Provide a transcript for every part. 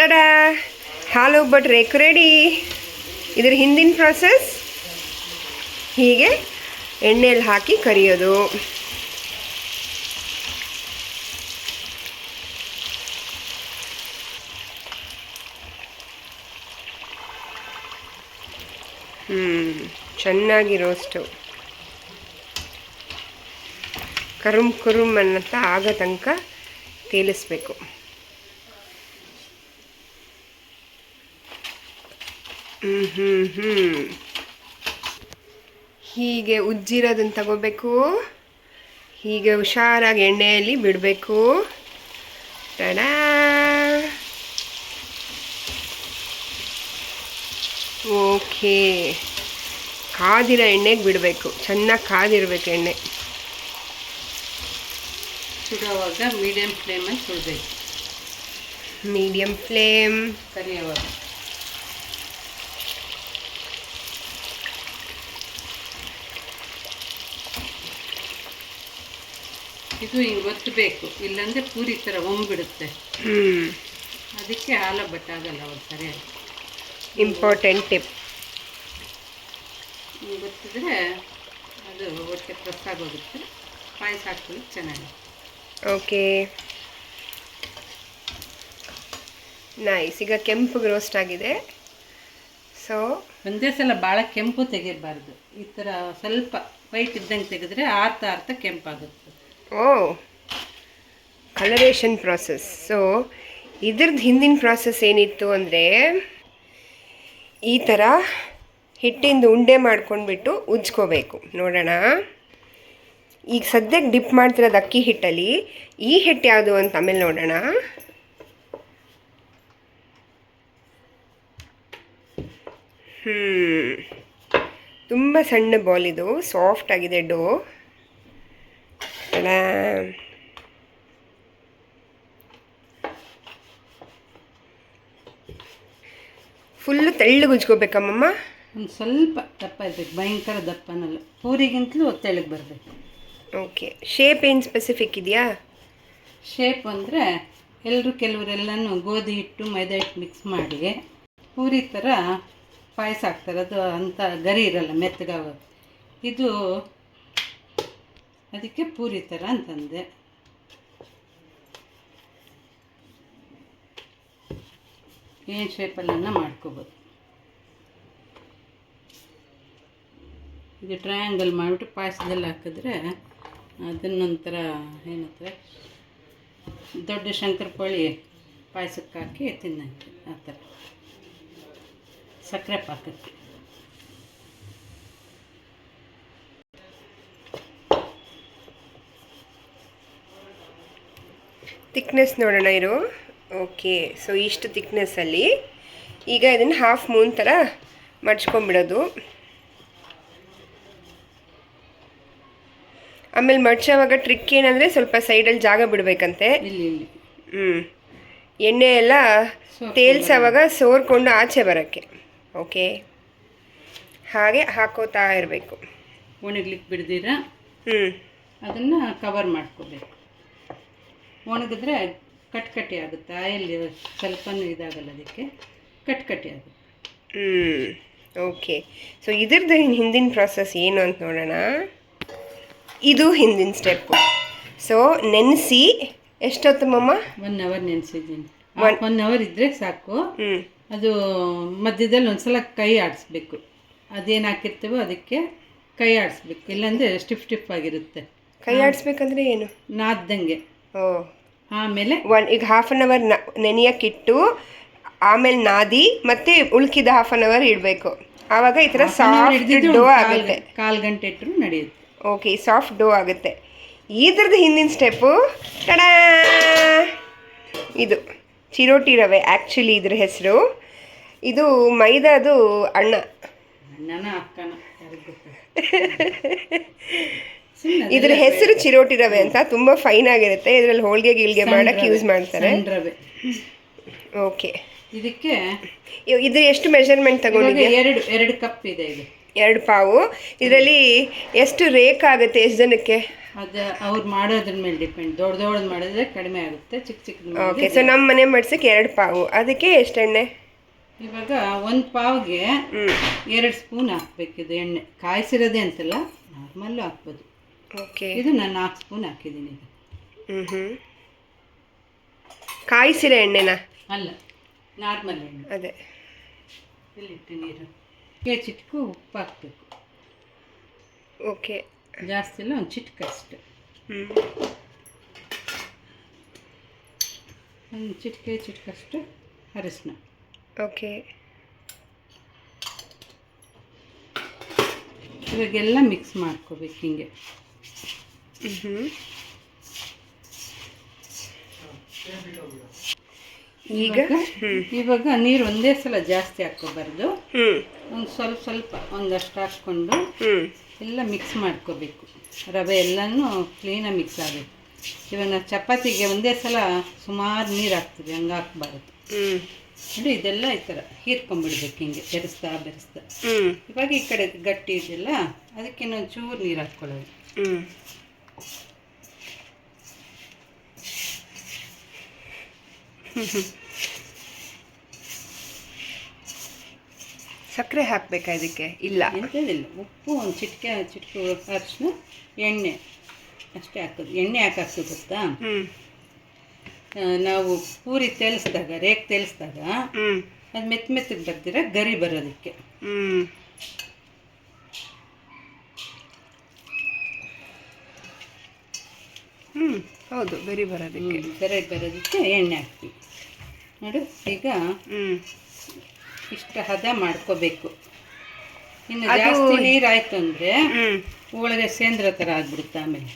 Ta-da, ಹಾಲು ಒಬ್ಬಟ್ಟು ರೇಕು ready. ಇದರ ಹಿಂದಿನ ಪ್ರಾಸೆಸ್ ಹೀಗೆ ಎಣ್ಣೆಯಲ್ಲಿ ಹಾಕಿ ಕರಿಯೋದು. ಚೆನ್ನಾಗಿ ರೋಸ್ಟು ಕರುಮ್ ಕುರುಮ್ ಅನ್ನತ್ತ ಆಗೋ ತನಕ ತೇಲಿಸ್ಬೇಕು. ಹೀಗೆ ಉಜ್ಜಿರೋದನ್ನು ತಗೋಬೇಕು. ಹೀಗೆ ಹುಷಾರಾಗಿ ಎಣ್ಣೆಯಲ್ಲಿ ಬಿಡಬೇಕು. Ta-da, okay. ಕಾದಿರೋ ಎಣ್ಣೆಗೆ ಬಿಡಬೇಕು. ಚೆನ್ನಾಗಿ ಕಾದಿರಬೇಕು ಎಣ್ಣೆ. ಸುಡುವಾಗ ಮೀಡಿಯಮ್ ಫ್ಲೇಮಲ್ಲಿ ಸುಡಬೇಕು. ಮೀಡಿಯಮ್ ಫ್ಲೇಮ್ ಕರಿಯುವಾಗ. ಇದು ಹಿಂಗೆ ಒತ್ತಬೇಕು, ಇಲ್ಲಾಂದರೆ ಪೂರಿ ಥರ ಒಂಬಿಡುತ್ತೆ. ಅದಕ್ಕೆ ಹಾಲು ಬಟ್ಟಾಗಲ್ಲ ಅವ್ರು ಸರಿಯಾಗಿ. Important tip. ಹಿಂಗೆ ಗೊತ್ತಿದ್ರೆ ಅದು ಹೊಟ್ಟೆ ಪ್ರೆಸ್ ಆಗೋಗುತ್ತೆ. ಪಾಯಸ ಹಾಕ್ಕೊಳ್ಳಿ ಚೆನ್ನಾಗಿ. Okay, nice. ಈಗ ಕೆಂಪು ರೋಸ್ಟ್ ಆಗಿದೆ. ಸೊ ಒಂದೇ ಸಲ ಭಾಳ ಕೆಂಪು ತೆಗಿಬಾರ್ದು. ಈ ಥರ ಸ್ವಲ್ಪ ವೈಟ್ ಇದ್ದಂಗೆ ತೆಗೆದ್ರೆ ಆರ್ತಾ ಆರ್ತಾ ಕೆಂಪಾಗುತ್ತೆ. ಓ, ಕಲರೇಷನ್ ಪ್ರಾಸೆಸ್. ಸೊ ಇದ್ರದ್ದು ಹಿಂದಿನ ಪ್ರಾಸೆಸ್ ಏನಿತ್ತು ಅಂದರೆ, ಈ ಥರ ಹಿಟ್ಟಿಂದ ಉಂಡೆ ಮಾಡ್ಕೊಂಡ್ಬಿಟ್ಟು ಉಜ್ಕೋಬೇಕು. ನೋಡೋಣ, ಈಗ ಸದ್ಯಕ್ಕೆ ಡಿಪ್ ಮಾಡ್ತಿರೋದು ಅಕ್ಕಿ ಹಿಟ್ಟಲ್ಲಿ. ಈ ಹಿಟ್ಟು ಯಾವುದು ಅಂತ ಆಮೇಲೆ ನೋಡೋಣ. ತುಂಬ ಸಣ್ಣ ಬಾಲ್ ಇದು, ಸಾಫ್ಟ್ ಆಗಿದೆ ಡೋ. ಫುಲ್ಲು ತೆಳ್ಳಗೆ ಉಜ್ಕೋಬೇಕಮ್ಮಮ್ಮ. ಒಂದು ಸ್ವಲ್ಪ ದಪ್ಪ ಇರಬೇಕು, ಭಯಂಕರ ದಪ್ಪನಲ್ಲ. ಪೂರಿಗಿಂತಲೂ ತೆಳ್ಳಗೆ ಬರಬೇಕು. ಓಕೆ. ಶೇಪ್ ಏನು ಸ್ಪೆಸಿಫಿಕ್ ಇದೆಯಾ? ಶೇಪ್ ಅಂದರೆ ಕೆಲವರೆಲ್ಲನೂ ಗೋಧಿ ಹಿಟ್ಟು ಮೈದಾ ಹಿಟ್ಟು ಮಿಕ್ಸ್ ಮಾಡಿ ಪೂರಿ ಥರ ಪಾಯಸ ಹಾಕ್ತಾರೆ. ಅದು ಅಂಥ ಗರಿ ಇರಲ್ಲ, ಮೆತ್ತಗಾಗೋದು. ಇದು ಅದಕ್ಕೆ ಪೂರಿ ಥರ ಅಂತಂದೆ. ಏನು ಶೇಪಲ್ಲನ್ನ ಮಾಡ್ಕೋಬೋದು. ಇದು ಟ್ರಯಾಂಗಲ್ ಮಾಡಿಬಿಟ್ಟು ಪಾಯಸದಲ್ಲಿ ಹಾಕಿದ್ರೆ ಅದನ್ನೊಂಥರ ಏನಂತಾರೆ, ದೊಡ್ಡ ಶಂಕರಪೋಳಿ ಪಾಯಸಕ್ಕೆ ಹಾಕಿ ತಿನ್ನಂತೆ. ಆ ಥರ ಸಕ್ಕರೆ ಪಾಕಕ್ಕೆ. ಥಿಕ್ನೆಸ್ ನೋಡೋಣ ಇರು. ಓಕೆ, ಸೊ ಇಷ್ಟು ಥಿಕ್ನೆಸ್ಸಲ್ಲಿ ಈಗ ಇದನ್ನು ಹಾಫ್ ಮೂನ್ ಥರ ಮಡ್ಚ್ಕೊಂಡ್ಬಿಡೋದು. ಆಮೇಲೆ ಮಡ್ಚೋವಾಗ ಟ್ರಿಕ್ ಏನಂದರೆ ಸ್ವಲ್ಪ ಸೈಡಲ್ಲಿ ಜಾಗ ಬಿಡಬೇಕಂತೆ. ಎಣ್ಣೆ ಎಲ್ಲ ತೇಲ್ಸೋವಾಗ ಸೋರ್ಕೊಂಡು ಆಚೆ ಬರೋಕ್ಕೆ. ಓಕೆ, ಹಾಗೆ ಹಾಕೋತಾ ಇರಬೇಕು. ಒಣಗ್ಲಿಕ್ಕೆ ಬಿಡ್ದಿರ ಅದನ್ನು ಕವರ್ ಮಾಡ್ಕೋಬೇಕು. ಒಣಗಿದ್ರೆ ಕಟ್ಕಟ್ಟಿ ಆಗುತ್ತೆ. ಆಯಿಲ್ ಸ್ವಲ್ಪನೂ ಇದಾಗಲ್ಲ, ಅದಕ್ಕೆ ಕಟ್ಕಟ್ಟಿ ಆಗುತ್ತೆ. ಓಕೆ, ಸೊ ಇದ್ರದ್ದು ಹಿಂದಿನ ಪ್ರಾಸೆಸ್ ಏನು ಅಂತ ನೋಡೋಣ. ಇದು ಹಿಂದಿನ ಸ್ಟೆಪ್ಪು. ಸೊ ನೆನೆಸಿ ಎಷ್ಟೊತ್ತು ಮಮ್ಮ? 1 ಅವರ್ ನೆನೆಸಿದ್ದೀನಿ. 1 ಅವರ್ ಇದ್ದರೆ ಸಾಕು. ಅದು ಮಧ್ಯದಲ್ಲಿ ಒಂದ್ಸಲ ಕೈ ಆಡಿಸ್ಬೇಕು. ಅದೇನು ಹಾಕಿರ್ತೇವೋ ಅದಕ್ಕೆ ಕೈ ಆಡಿಸ್ಬೇಕು, ಇಲ್ಲಾಂದರೆ ಸ್ಟಿಫ್ ಆಗಿರುತ್ತೆ. ಕೈ ಆಡಿಸ್ಬೇಕಂದ್ರೆ ಏನು? ನಾದ್ದಂಗೆ. ಓ, ಆಮೇಲೆ ಈಗ ಹಾಫ್ ಆನ್ ಅವರ್ ನೆನೆಯೋಕ್ಕಿಟ್ಟು ಆಮೇಲೆ ನಾದಿ ಮತ್ತೆ ಉಳ್ಕಿದ ಹಾಫ್ ಆನ್ ಅವರ್ ಇಡಬೇಕು. ಆವಾಗ ಈ ಥರ ಸಾಫ್ಟ್ ಡೋ ಆಗುತ್ತೆ. 1/4 ಗಂಟೆ ಇಟ್ಟರು ನಡೆಯುತ್ತೆ. ಓಕೆ, ಸಾಫ್ಟ್ ಡೋ ಆಗುತ್ತೆ. ಇದ್ರದ್ದು ಹಿಂದಿನ ಸ್ಟೆಪ್ಪು ಟಡಾ, ಇದು ಚಿರೋಟಿ ರವೆ. ಆ್ಯಕ್ಚುಲಿ ಇದ್ರ ಹೆಸರು. ಇದು ಮೈದಾದು ಅಣ್ಣನ ಅಕ್ಕನ. ಇದ್ರ ಹೆಸರು ಚಿರೋಟಿ ರವೆ ಅಂತ. ತುಂಬ ಫೈನ್ ಆಗಿರುತ್ತೆ. ಇದರಲ್ಲಿ ಹೋಳಿಗೆ ಗೀಳ್ಗೆ ಮಾಡೋಕ್ಕೆ ಯೂಸ್ ಮಾಡ್ತಾರೆ. ರವೆ. ಓಕೆ, ಇದಕ್ಕೆ ಇದು ಎಷ್ಟು ಮೆಜರ್ಮೆಂಟ್ ತಗೊಂಡಿದ್ದೆ? 2 ಕಪ್ ಇದೆ. ಇದು 2 ಪಾವು. ಇದರಲ್ಲಿ ಎಷ್ಟು ರೇಕ್ ಆಗುತ್ತೆ? ಎಷ್ಟು ಜನಕ್ಕೆ? ಅದು ಅವ್ರು ಮಾಡೋದ್ರ ಮೇಲೆ ಡಿಪೆಂಡ್. ದೊಡ್ಡದು ಮಾಡಿದ್ರೆ ಕಡಿಮೆ ಆಗುತ್ತೆ, ಚಿಕ್ಕ ಚಿಕ್ಕದು ಓಕೆ. ಸೊ ನಮ್ಮ ಮನೆ ಮಡ್ಸಕ್ಕೆ 2 ಪಾವು, ಅದಕ್ಕೆ ಎಷ್ಟು ಎಣ್ಣೆ? ಇವಾಗ 1 ಪಾವ್ಗೆ 2 ಸ್ಪೂನ್ ಹಾಕ್ಬೇಕಿದು ಎಣ್ಣೆ. ಕಾಯಿಸಿರೋದೇ ಅಂತಲ್ಲ, ನಾರ್ಮಲ್ಲು ಹಾಕ್ಬೋದು. ಓಕೆ. ಇದು ನಾನು 4 ಸ್ಪೂನ್ ಹಾಕಿದ್ದೀನಿ ಇದು. ಕಾಯಿಸಿರೋ ಎಣ್ಣೆನಾ? ಅಲ್ಲ, ನಾರ್ಮಲ್ ಎಣ್ಣೆ. ಅದೇ. ಇಲ್ಲಿಟ್ಟು ನೀರು ಚಿಟಕು ಉಪ್ಪು ಹಾಕಬೇಕು. ಓಕೆ. ಜಾಸ್ತಿ ಇಲ್ಲ, ಒಂದು ಚಿಟಕು ಅಷ್ಟೆ. ಒಂದು ಚಿಟಕಷ್ಟು ಅರಿಶಿನ. ಓಕೆ. ಇವಾಗೆಲ್ಲ ಮಿಕ್ಸ್ ಮಾಡ್ಕೋಬೇಕು ಹಿಂಗೆ. ಇವಾಗ ನೀರು ಒಂದೇ ಸಲ ಜಾಸ್ತಿ ಹಾಕ್ಕೋಬಾರ್ದು. ಒಂದು ಸ್ವಲ್ಪ ಒಂದಷ್ಟು ಹಾಕ್ಕೊಂಡು ಎಲ್ಲ ಮಿಕ್ಸ್ ಮಾಡ್ಕೋಬೇಕು. ರವೆ ಎಲ್ಲನೂ ಕ್ಲೀನಾಗಿ ಮಿಕ್ಸ್ ಆಗಬೇಕು. ಇವಾಗ ನಾವು ಚಪಾತಿಗೆ ಒಂದೇ ಸಲ ಸುಮಾರು ನೀರು ಹಾಕ್ತೀವಿ, ಹಂಗೆ ಹಾಕ್ಬಾರ್ದು. ನೋಡಿ, ಇದೆಲ್ಲ ಈ ಥರ ಹೀರ್ಕೊಂಡ್ಬಿಡ್ಬೇಕು ಹಿಂಗೆ ಬೆರೆಸ್ತಾ. ಇವಾಗ ಈ ಕಡೆ ಗಟ್ಟಿ ಇದೆಯಲ್ಲ, ಅದಕ್ಕೆ ಇನ್ನೊಂದು ಚೂರು ನೀರು ಹಾಕ್ಕೊಳ್ಳೋದು. ಸಕ್ಕರೆ ಹಾಕಬೇಕಾ ಇದಕ್ಕೆ? ಇಲ್ಲ, ಎಂಥದಿಲ್ಲ. ಉಪ್ಪು, ಒಂದು ಚಿಟಿಕೆ ಅರಿಶಿನ, ಎಣ್ಣೆ ಅಷ್ಟೇ ಹಾಕೋದು. ಎಣ್ಣೆ ಯಾಕೆ ಹಾಕೋದು ಗೊತ್ತಾ? ನಾವು ಪೂರಿ ರೇಕ್ ತೇಲಿಸಿದಾಗ ಅದು ಮೆತ್ತಗೆ ಬರ್ದಿರ ಗರಿ ಬರೋದಕ್ಕೆ. ಹೌದು, ಗರಿ ಬರೋದಕ್ಕೆ ಎಣ್ಣೆ ಹಾಕ್ತೀವಿ. ನೋಡು, ಈಗ ಇಷ್ಟ ಹದ ಮಾಡ್ಕೋಬೇಕು. ಇನ್ನು ಜಾಸ್ತಿ ನೀರಾಯ್ತು ಅಂದರೆ ಒಳಗೆ ಸೇಂದ್ರ ಥರ ಆಗ್ಬಿಡುತ್ತೆ. ಆಮೇಲೆ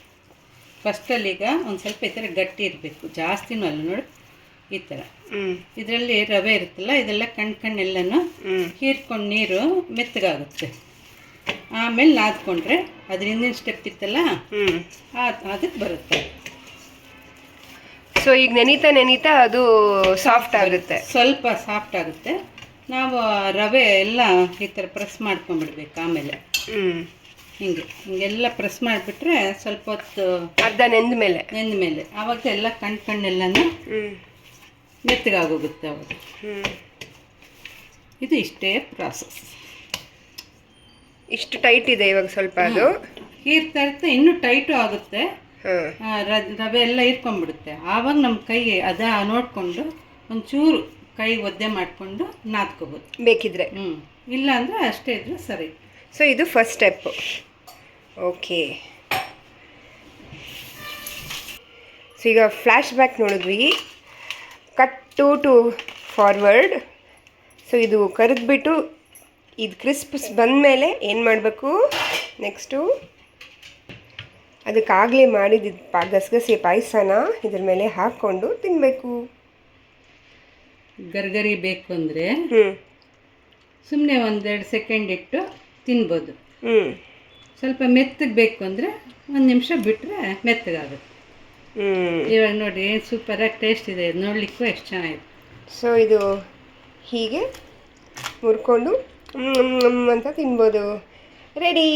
ಫಸ್ಟಲ್ಲಿ ಈಗ ಒಂದು ಸ್ವಲ್ಪ ಈ ಥರ ಗಟ್ಟಿ ಇರಬೇಕು, ಜಾಸ್ತಿನೂ ಅಲ್ಲ. ನೋಡು, ಈ ಥರ. ಇದರಲ್ಲಿ ರವೆ ಇರುತ್ತಲ್ಲ, ಇದೆಲ್ಲ ಕಣ್ಣೆಲ್ಲನೂ ಹೀರ್ಕೊಂಡು ನೀರು ಮೆತ್ತಗಾಗುತ್ತೆ. ಆಮೇಲೆ ನಾದ್ಕೊಂಡ್ರೆ ಅದ್ರ ಹಿಂದಿನ ಸ್ಟೆಪ್ ಇತ್ತಲ್ಲ, ಅದಕ್ಕೆ ಬರುತ್ತೆ. ಸೊ ಈಗ ನೆನೀತಾ ಅದು ಸಾಫ್ಟ್ ಆಗುತ್ತೆ, ಸ್ವಲ್ಪ ಸಾಫ್ಟ್ ಆಗುತ್ತೆ. ನಾವು ರವೆ ಎಲ್ಲ ಈ ಥರ ಪ್ರೆಸ್ ಮಾಡ್ಕೊಂಡ್ಬಿಡ್ಬೇಕು. ಆಮೇಲೆ ಹಿಂಗೆಲ್ಲ ಪ್ರೆಸ್ ಮಾಡಿಬಿಟ್ರೆ ಸ್ವಲ್ಪ ಹೊತ್ತು ಅರ್ಧ ನೆಂದ ಮೇಲೆ ಆವಾಗ ಎಲ್ಲ ಕಣ್ಣೆಲ್ಲನೂ ಮೆತ್ತಗಾಗೋಗುತ್ತೆ ಅವಾಗ. ಇದು ಇಷ್ಟೇ ಪ್ರಾಸೆಸ್. ಇಷ್ಟು ಟೈಟ್ ಇದೆ ಇವಾಗ. ಸ್ವಲ್ಪ ಅದು ಹೀರ್ತಾ ಇನ್ನೂ ಟೈಟು ಆಗುತ್ತೆ. ರವೆ ಎಲ್ಲ ಹೀರ್ಕೊಂಡ್ಬಿಡುತ್ತೆ. ಆವಾಗ ನಮ್ಮ ಕೈ ನೋಡಿಕೊಂಡು ಒಂಚೂರು ಕೈ ಒದ್ದೆ ಮಾಡಿಕೊಂಡು ನಾದ್ಕೋಬೋದು ಬೇಕಿದ್ರೆ. ಇಲ್ಲ ಅಂದರೆ ಅಷ್ಟೇ ಇದ್ರೆ ಸರಿ. ಸೊ ಇದು ಫಸ್ಟ್ ಸ್ಟೆಪ್ಪು. ಓಕೆ. ಸೊ ಈಗ ಫ್ಲ್ಯಾಶ್ ಬ್ಯಾಕ್ ನೋಡಿದ್ವಿ, ಕಟ್ ಟು ಫಾರ್ವರ್ಡ್. ಸೊ ಇದು ಕರೆದ್ಬಿಟ್ಟು ಇದು ಕ್ರಿಸ್ಪ್ಸ್ ಬಂದಮೇಲೆ ಏನು ಮಾಡಬೇಕು ನೆಕ್ಸ್ಟು? ಅದಕ್ಕಾಗಲೇ ಮಾಡಿದ್ದು ಗಸಗಸೆ ಪಾಯಸನ ಇದ್ರ ಮೇಲೆ ಹಾಕ್ಕೊಂಡು ತಿನ್ನಬೇಕು. ಗರ್ಗರಿ ಬೇಕು ಅಂದರೆ ಸುಮ್ಮನೆ 1-2 ಸೆಕೆಂಡ್ ಇಟ್ಟು ತಿನ್ಬೋದು. ಸ್ವಲ್ಪ ಮೆತ್ತಗೆ ಬೇಕು ಅಂದರೆ 1 ನಿಮಿಷ ಬಿಟ್ಟರೆ ಮೆತ್ತಗಾಗುತ್ತೆ. ಇವಾಗ ನೋಡಿ, ಏನು ಸೂಪರಾಗಿ ಟೇಸ್ಟ್ ಇದೆ. ನೋಡಲಿಕ್ಕೂ ಎಷ್ಟು ಚೆನ್ನಾಗಿದೆ. ಸೊ ಇದು ಹೀಗೆ ಮುರ್ಕೊಂಡು ಅಂತ ತಿನ್ಬೋದು. ರೆಡಿ.